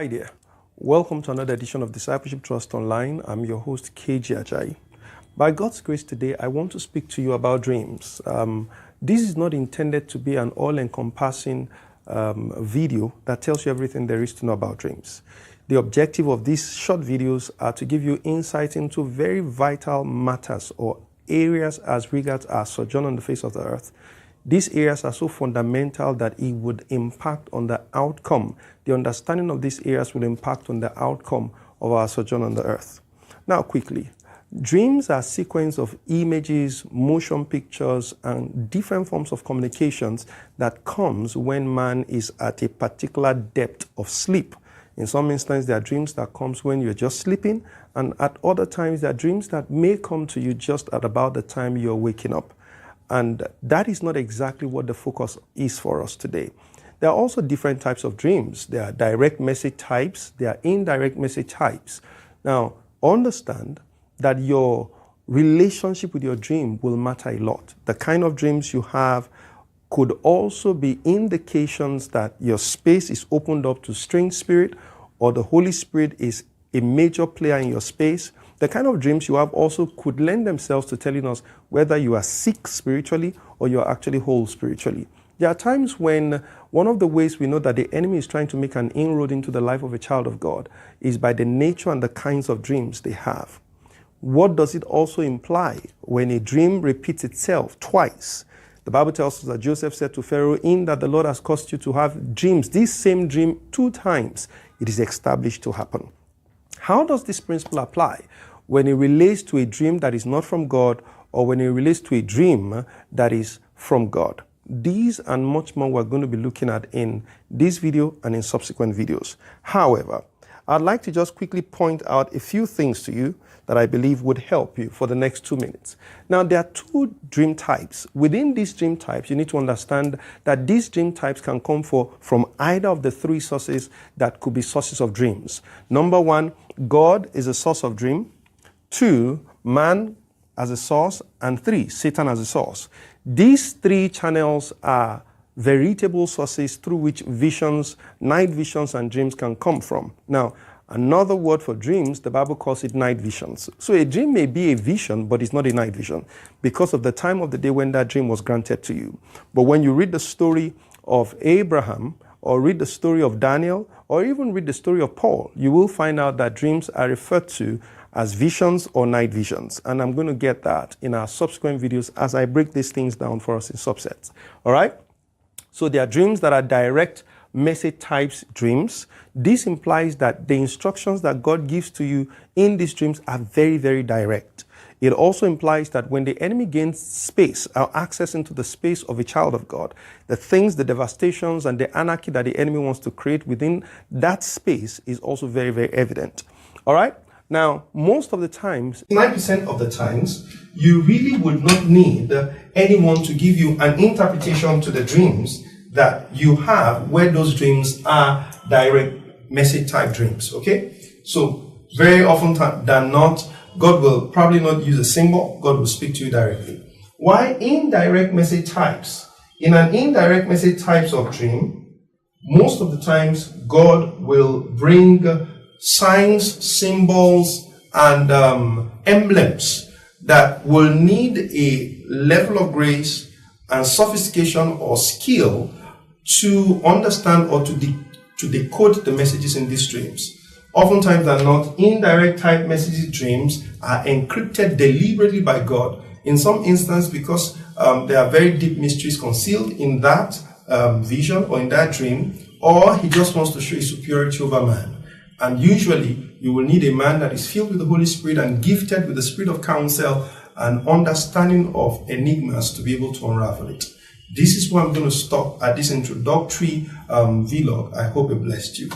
Hi there. Welcome to another edition of Discipleship Trust Online. I'm your host, Keji Ajayi. By God's grace today, I want to speak to you about dreams. This is not intended to be an all-encompassing video that tells you everything there is to know about dreams. The objective of these short videos are to give you insight into very vital matters or areas as regards our sojourn on the face of the earth. These areas are so fundamental that it would impact on the outcome. The understanding of these areas will impact on the outcome of our sojourn on the earth. Now, quickly, dreams are a sequence of images, motion pictures, and different forms of communications that comes when man is at a particular depth of sleep. In some instances, there are dreams that comes when you're just sleeping, and at other times, there are dreams that may come to you just at about the time you're waking up. And that is not exactly what the focus is for us today. There are also different types of dreams. There are direct message types. There are indirect message types. Now, understand that your relationship with your dream will matter a lot. The kind of dreams you have could also be indications that your space is opened up to strange spirit, or the Holy Spirit is a major player in your space. The kind of dreams you have also could lend themselves to telling us whether you are sick spiritually or you are actually whole spiritually. There are times when one of the ways we know that the enemy is trying to make an inroad into the life of a child of God is by the nature and the kinds of dreams they have. What does it also imply when a dream repeats itself twice? The Bible tells us that Joseph said to Pharaoh, "In that the Lord has caused you to have dreams, this same dream 2 times, it is established to happen." How does this principle apply when it relates to a dream that is not from God, or when it relates to a dream that is from God? These and much more we're going to be looking at in this video and in subsequent videos. However, I'd like to just quickly point out a few things to you that I believe would help you for the next 2 minutes. Now, there are 2 dream types. Within these dream types, you need to understand that these dream types can come from either of the 3 sources that could be sources of dreams. Number 1, God is a source of dream. 2, man as a source. And 3, Satan as a source. These 3 channels are veritable sources through which visions, night visions, and dreams can come from. Now, another word for dreams, the Bible calls it night visions. So a dream may be a vision, but it's not a night vision because of the time of the day when that dream was granted to you. But when you read the story of Abraham, or read the story of Daniel, or even read the story of Paul, you will find out that dreams are referred to as visions or night visions. And I'm going to get that in our subsequent videos as I break these things down for us in subsets. All right? So there are dreams that are direct message types dreams. This implies that the instructions that God gives to you in these dreams are very, very direct. It also implies that when the enemy gains space or access into the space of a child of God, the things, the devastations, and the anarchy that the enemy wants to create within that space is also very, very evident. All right? Now, most of the times, 90% of the times, you really would not need anyone to give you an interpretation to the dreams that you have, where those dreams are direct message type dreams, okay? So, very often than not, God will probably not use a symbol, God will speak to you directly. Why indirect message types? In an indirect message types of dream, most of the times, God will bring signs, symbols, and emblems that will need a level of grace and sophistication or skill to understand or to decode the messages in these dreams. Oftentimes than not, indirect type messages dreams are encrypted deliberately by God. In some instances, because there are very deep mysteries concealed in that vision or in that dream, or he just wants to show his superiority over man. And usually, you will need a man that is filled with the Holy Spirit and gifted with the spirit of counsel and understanding of enigmas to be able to unravel it. This is where I'm going to stop at this introductory vlog. I hope it blessed you.